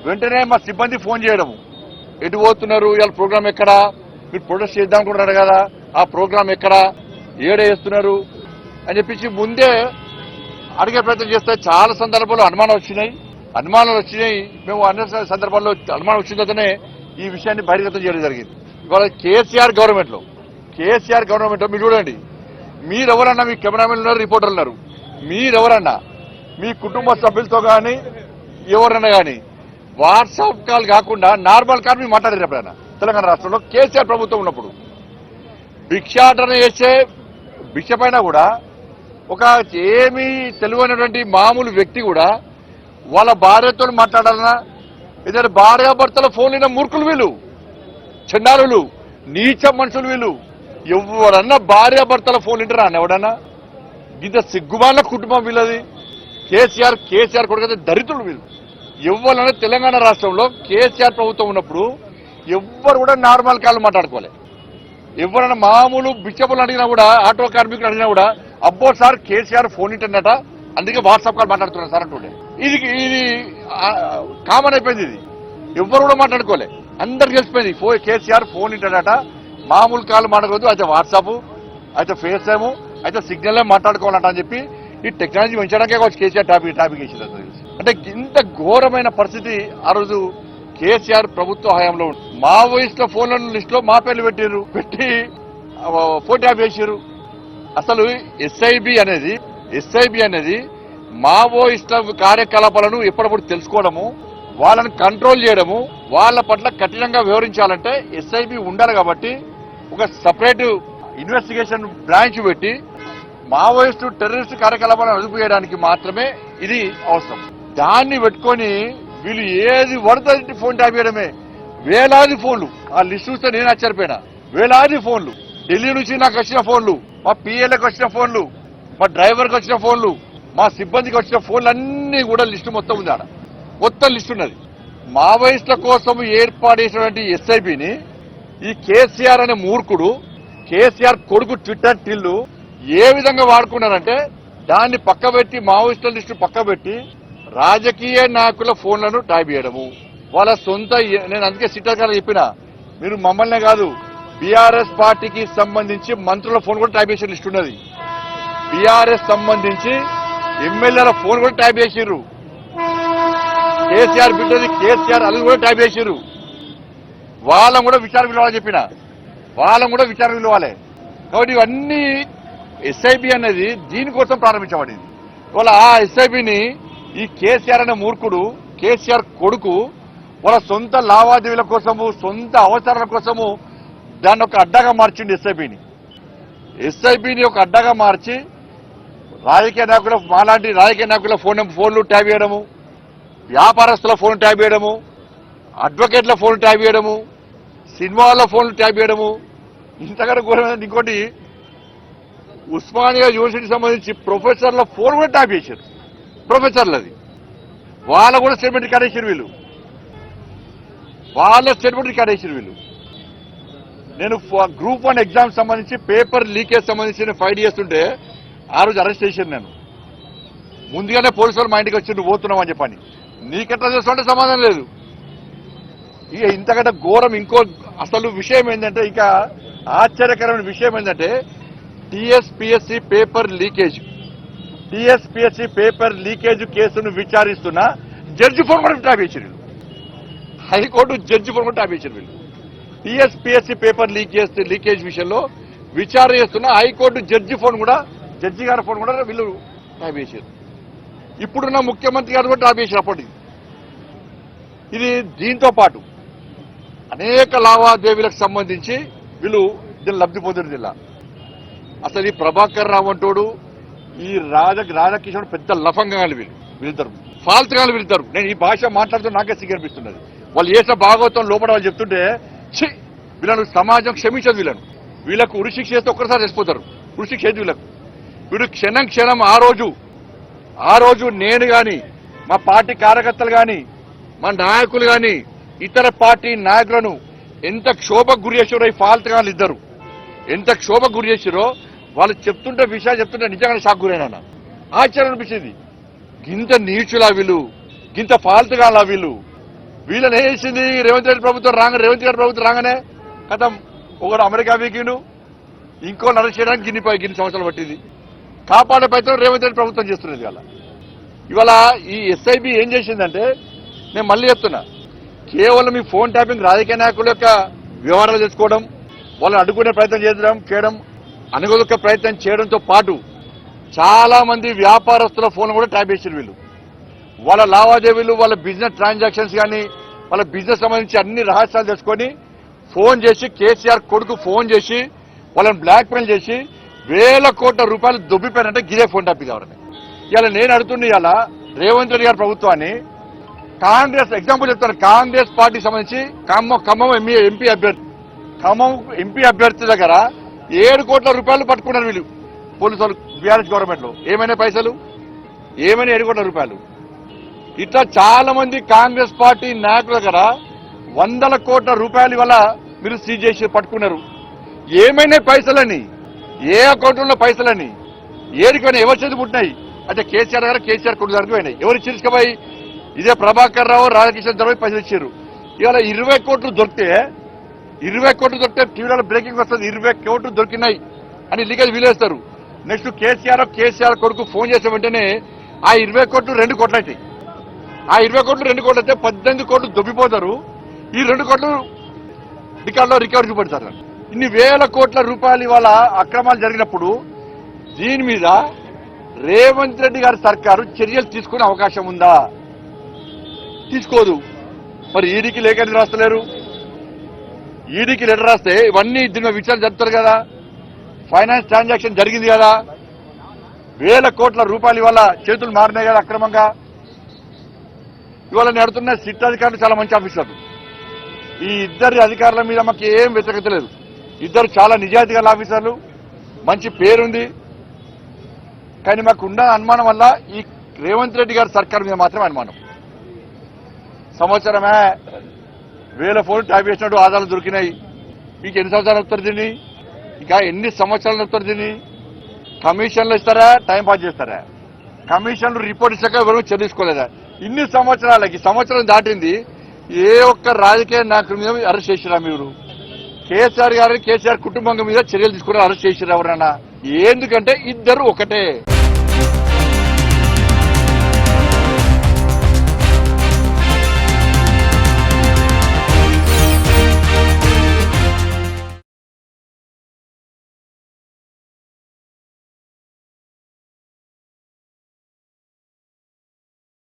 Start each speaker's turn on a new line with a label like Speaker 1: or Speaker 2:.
Speaker 1: వెంటనే మా సిబ్బంది ఫోన్ చేయడము, ఎటు పోతున్నారు, ఇవాళ ప్రోగ్రామ్ ఎక్కడా, మీరు ప్రొటెస్ట్ చేద్దాం అనుకుంటున్నారు కదా, ఆ ప్రోగ్రామ్ ఎక్కడా, ఏడ వేస్తున్నారు అని చెప్పించి ముందే అడిగే ప్రయత్నం చేస్తే చాలా సందర్భాల్లో అనుమానాలు వచ్చినాయి. మేము అన్ని సందర్భాల్లో అనుమానం వచ్చిన తర్వాతనే ఈ విషయాన్ని బహిర్గతం చేయడం జరిగింది. ఇవాళ కేసీఆర్ గవర్నమెంట్ లో మీరు చూడండి, మీరెవరన్నా, మీ కెమెరామెన్ ఉన్నారు, రిపోర్టర్లు ఉన్నారు, మీరెవరన్నా మీ కుటుంబ సభ్యులతో కానీ ఎవరన్నా కానీ వాట్సాప్ కాల్ కాకుండా నార్మల్ కాల్ మీరు మాట్లాడారు ఎప్పుడైనా? తెలంగాణ రాష్ట్రంలో కేసీఆర్ ప్రభుత్వం ఉన్నప్పుడు భిక్షాటన చేసే భిక్ష పైన కూడా ఒక ఏమీ తెలియనటువంటి మామూలు వ్యక్తి కూడా వాళ్ళ భార్యతో మాట్లాడాలన్నా, ఏదైనా భార్యాభర్తల ఫోన్లైన మూర్ఖులు వీళ్ళు, చండాలులు, నీచ మనుషులు వీళ్ళు. ఎవరన్నా భార్యాభర్తల ఫోన్ వింటారా అన్న ఎవడన్నా? ఇంత సిగ్గుమాల కుటుంబం వీళ్ళది. కేసీఆర్ కొడుకైతే దరిద్రులు వీళ్ళు. ఎవరన్నా తెలంగాణ రాష్ట్రంలో కేసీఆర్ ప్రభుత్వం ఉన్నప్పుడు ఎవ్వరు కూడా నార్మల్ కాల్ మాట్లాడుకోవాలి. ఎవరైనా మామూలు బిచ్చపులు అడిగినా కూడా, ఆటో కార్మికులు అడిగినా కూడా, అబ్బో సార్ కేసీఆర్ ఫోన్ ఇంటర్నెట, అందుకే వాట్సాప్ కాల్ మాట్లాడుతున్నారు సార్ అంటుండే. ఇది కామన్ అయిపోయింది. ఇది ఎవరు కూడా మాట్లాడుకోలే, అందరికి తెలిసిపోయింది. కేసీఆర్ ఫోన్ ఇంటర్నెట, మామూలు కాల్ మాట్లాడకూడదు, అయితే వాట్సాప్, అయితే ఫేస్ టైము, అయితే సిగ్నల్ మాట్లాడుకోవాలంట అని చెప్పి ఈ టెక్నాలజీ పెంచడానికే వచ్చి కేసీఆర్ టాపిక్ వేసింది. అంటే ఇంత ఘోరమైన పరిస్థితి ఆ రోజు కేసీఆర్ ప్రభుత్వ హయాంలో ఉంది. మావోయిస్టుల ఫోన్ల లిస్ట్ లో మా పేర్లు పెట్టి ఫోన్ ట్యాప్ వేసారు. అసలు ఎస్ఐబి అనేది మావోయిస్టుల కార్యకలాపాలను ఎప్పటికప్పుడు తెలుసుకోవడము, వాళ్ళని కంట్రోల్ చేయడము, వాళ్ళ పట్ల కఠినంగా వ్యవహరించాలంటే ఎస్ఐబి ఉండాలి. కాబట్టి ఒక సపరేట్ ఇన్వెస్టిగేషన్ బ్రాంచ్ పెట్టి మావోయిస్టు టెర్రరిస్టు కార్యకలాపాలను అదుపు చేయడానికి మాత్రమే ఇది అవసరం. దాన్ని పెట్టుకొని వీళ్ళు ఏది పడుతుంది ఫోన్ ట్యాప్ చేయడమే. వేలాది ఫోన్లు, ఆ లిస్ట్ చూస్తే నేను ఆశ్చర్యపోయినా. వేలాది ఫోన్లు, ఢిల్లీ నుంచి నాకు వచ్చిన ఫోన్లు, మా పిఎల్ఏకి వచ్చిన ఫోన్లు, మా డ్రైవర్కి వచ్చిన ఫోన్లు, మా సిబ్బందికి వచ్చిన ఫోన్లు అన్ని కూడా లిస్టు మొత్తం ఉంది. ఆడ మొత్తం లిస్టు ఉన్నది. మావోయిస్టుల కోసం ఏర్పాటు చేసినటువంటి ఎస్ఐబిని ఈ కేసీఆర్ అనే మూర్ఖుడు, కేసీఆర్ కొడుకు ట్విట్టర్ టిల్లు ఏ విధంగా వాడుకున్నారంటే, దాన్ని పక్కబెట్టి, మావోయిస్టుల లిస్టు పక్కబెట్టి రాజకీయ నాయకుల ఫోన్లను ట్యాప్ చేయడము, వాళ్ళ సొంత. నేను అందుకే సిట్టర్ చెప్పిన, మీరు మమ్మల్నే కాదు, బీఆర్ఎస్ పార్టీకి సంబంధించి మంత్రుల ఫోన్ కూడా ట్యాప్ చేసే లిస్ట్ ఉన్నది. బీఆర్ఎస్ సంబంధించి ఎమ్మెల్యేల ఫోన్ కూడా ట్యాప్ చేసిర్రు. కేసీఆర్ బిడ్డది కేసీఆర్ అది కూడా ట్యాప్ చేసిర్రు. వాళ్ళని కూడా విచారణ పిలవాలని చెప్పిన, వాళ్ళని కూడా విచారణ పిలవాలి. కాబట్టి ఇవన్నీ ఎస్ఐబి అనేది దీనికోసం ప్రారంభించబడింది. వాళ్ళ ఆ ఎస్ఐబిని ఈ కేసీఆర్ అనే మూర్ఖుడు, కేసీఆర్ కొడుకు వాళ్ళ సొంత లావాదేవీల కోసము, సొంత అవసరాల కోసము దాన్ని ఒక అడ్డాగా మార్చింది. ఎస్ఐబిని ఒక అడ్డాగా మార్చి మాలాంటి రాజకీయ నాయకుల ఫోన్లు ట్యాప్ చేయడము, వ్యాపారస్తుల ఫోన్ ట్యాప్ చేయడము, అడ్వకేట్ల ఫోన్ ట్యాప్ చేయడము, సినిమాల ఫోన్లు ట్యాప్ చేయడము. ఇంతకన్నా ఘోరమైన ఇంకోటి, ఉస్మానియా యూనివర్సిటీకి సంబంధించి ప్రొఫెసర్ల ఫోన్ కూడా ట్యాప్ చేశారు. ప్రొఫెసర్లది వాళ్ళ కూడా స్టేట్మెంట్ రికార్డ్ చేశారు వీళ్ళు. నేను గ్రూప్ 1 ఎగ్జామ్ సంబంధించి పేపర్ లీకేజ్ సంబంధించి ఫైట్ చేస్తుంటే ఆ రోజు అరెస్ట్ చేశాను. నేను ముందుగానే పోలీసు వాళ్ళు మా ఇంటికి వచ్చి నువ్వు పోతున్నావు అని చెప్పని. నీకెట్లా చేస్తుంటే సమాధానం లేదు. ఇక ఇంతకంటే ఘోరం ఇంకో అసలు విషయం ఏంటంటే, ఇక ఆశ్చర్యకరమైన విషయం ఏంటంటే, టీఎస్పీఎస్సీ పేపర్ లీకేజ్ కేసును విచారిస్తున్న జడ్జి ఫోన్ కూడా ట్యాప్ చేశారు. హైకోర్టు జడ్జి ఫోన్ కూడా ట్యాప్ చేశారు వీళ్ళు. టీఎస్పీఎస్సీ పేపర్ లీకేజ్ విషయంలో విచారణ చేస్తున్న హైకోర్టు జడ్జి గారి ఫోన్ కూడా వీళ్ళు ట్యాప్ చేశారు. ఇప్పుడున్న ముఖ్యమంత్రి గారు కూడా ట్యాప్ చేశారు అప్పటికి. ఇది దీంతో పాటు అనేక లావాదేవీలకు సంబంధించి వీళ్ళు దీన్ని లబ్ధి పొందిన జిల్లా. అసలు ఈ ప్రభాకర్ రావు అంటోడు, ఈ రాధాకిషోర్ పెద్ద లఫంగాలు వీళ్ళిద్దరు, ఫాల్తుగాలు వీళ్ళిద్దరు. నేను ఈ భాష మాట్లాడుతూ నాకే సిగ్గనిపిస్తున్నది. వాళ్ళు చేసిన భాగవతం లోపల వాళ్ళు చెప్తుంటే వీళ్ళను సమాజం క్షమించదు. వీళ్ళకు ఉరిశిక్ష చేస్తే ఒక్కసారి చచ్చిపోతారు. ఉరిశిక్ష చేతి వీళ్ళు క్షణం ఆ రోజు నేను గాని, మా పార్టీ కార్యకర్తలు గాని, మా నాయకులు గాని, ఇతర పార్టీ నాయకులను ఎంత క్షోభకు గురి చేసారో ఈ ఫాల్తుగాలు ఇద్దరు, ఎంత క్షోభకు గురి చేసారో వాళ్ళు విషయాలు చెప్తుంటే నిజంగానే షాక్ గురైనా. ఆశ్చర్యం అనిపించింది. గింత నీచులా వీళ్ళు, గింత ఫాల్తుగాలా వీళ్ళు. వీళ్ళని ఏం చేసింది రేవంత్ రెడ్డి ప్రభుత్వం రేవంత్ రెడ్డి ప్రభుత్వం రాగానే కథం ఒకడు అమెరికా వీకిండు ఇంకో అరెస్ట్ చేయడానికి గిన్ని సంవత్సరాలు పట్టింది. కాపాడే ప్రయత్నం రేవంత్ రెడ్డి ప్రభుత్వం చేస్తున్నది. ఇవాళ ఈ ఎస్ఐబి ఏం చేసిందంటే నేను మళ్ళీ చెప్తున్నా, కేవలం ఈ ఫోన్ ట్యాపింగ్ రాజకీయ నాయకుల యొక్క వ్యవహారాలు చేసుకోవడం, వాళ్ళని అడ్డుకునే ప్రయత్నం చేయడం అనుగొక్క ప్రయత్నం చేయడంతో పాటు చాలా మంది వ్యాపారస్తుల ఫోన్ కూడా ట్యాప్ చేసారు. వీళ్ళు వాళ్ళ లావాదేవీలు, వాళ్ళ బిజినెస్ ట్రాన్సాక్షన్స్ కానీ వాళ్ళ బిజినెస్ సంబంధించి అన్ని రహస్యాలు తెలుసుకొని ఫోన్ చేసి కేసీఆర్ కొడుకు ఫోన్ చేసి వాళ్ళని బ్లాక్ మెయిల్ చేసి వేల కోట్ల రూపాయలు దొబ్బిపోయారంటే గిరే ఫోన్ ట్యాపింగ్ కావాలని. ఇలా నేను అడుగుతున్నా, ఇలా రేవంత్ రెడ్డి గారి ప్రభుత్వాన్ని కాంగ్రెస్ ఎగ్జాంపుల్ చెప్తాను, కాంగ్రెస్ పార్టీకి సంబంధించి ఖమ్మం ఎంపీ అభ్యర్థి దగ్గర 7 కోట్ల రూపాయలు పట్టుకున్నారు వీళ్ళు పోలీసులు బీఆర్ఎస్ గవర్నమెంట్ లో. ఏమైనా పైసలు 7 కోట్ల రూపాయలు. ఇట్లా చాలా మంది కాంగ్రెస్ పార్టీ నాయకుల దగ్గర 100 కోట్ల రూపాయలు వల్ల మీరు సీజ్ చేసి పట్టుకున్నారు. ఏమైనా పైసలని, ఏ అకౌంట్లో పైసలని, ఏడికైనా ఎవరి చేతి పుట్టినాయి అంటే కేసీఆర్ దగ్గర, కేసీఆర్ కొడుకు దగ్గరకు పోయినాయి. ఎవరు చిరుచుకపోయి ఇదే ప్రభాకర్ రావు, రాధాకృష్ణ దగ్గర పైసలు ఇచ్చారు. ఇవాళ 20 కోట్లు దొరికితే టీవీలో బ్రేకింగ్ వస్తుంది, 20 కోట్లు దొరికినాయి అని లీకేజ్ వీలేస్తారు. నెక్స్ట్ కేసీఆర్ కొడుకు ఫోన్ చేసే వెంటనే ఆ 20 కోట్లు 2 కోట్లు అవుతాయి. ఆ 20 కోట్లు 2 కోట్లు అయితే 18 కోట్లు దొబ్బిపోతారు. ఈ 2 కోట్లు రికార్డులో రికవరీ చూపెడతారు. ఇన్ని వేల కోట్ల రూపాయలు ఇవాళ అక్రమాలు జరిగినప్పుడు దీని మీద రేవంత్ రెడ్డి గారి సర్కారు చర్యలు తీసుకునే అవకాశం ఉందా? తీసుకోదు. మరి ఈడీకి లేఖ రాస్తలేరు. ఈడీకి లెటర్ రాస్తే ఇవన్నీ దీని విచారణ జరుపుతారు కదా. ఫైనాన్స్ ట్రాన్సాక్షన్ జరిగింది కదా, వేల కోట్ల రూపాయలు ఇవాళ చేతులు మారినాయి కదా అక్రమంగా. ఇవాళ నడుతున్న సిట్ అధికారులు చాలా మంచి ఆఫీసర్లు. ఈ ఇద్దరి అధికారుల మీద మాకు ఏం వ్యతిరేకత లేదు. ఇద్దరు చాలా నిజాయితీ గల ఆఫీసర్లు, మంచి పేరుంది. కానీ మాకున్న అనుమానం వల్ల ఈ రేవంత్ రెడ్డి గారి సర్కార్ మీద మాత్రమే అనుమానం. సంవత్సరమే 1000 ఫోన్లు ట్యాప్ చేసినట్టు ఆధారాలు దొరికినాయి. మీకు ఎన్ని సంవత్సరాలు వస్తారు దీన్ని? ఇక ఎన్ని సంవత్సరాలు వస్తారు దీన్ని? కమిషన్లు ఇస్తారా, టైం పాస్ చేస్తారా? కమిషన్లు రిపోర్ట్ ఇచ్చాక ఎవరు చర్యసుకోలేదా? ఇన్ని సంవత్సరాలకి సంవత్సరం దాటింది, ఏ ఒక్క రాజకీయ నాయకుల మీద అరెస్ట్ చేసిరా మీరు? కేసీఆర్ గారిని, కేసీఆర్ కుటుంబం మీద చర్యలు తీసుకుని అరెస్ట్ చేసిరా ఎవరన్నా? ఎందుకంటే ఇద్దరు ఒకటే.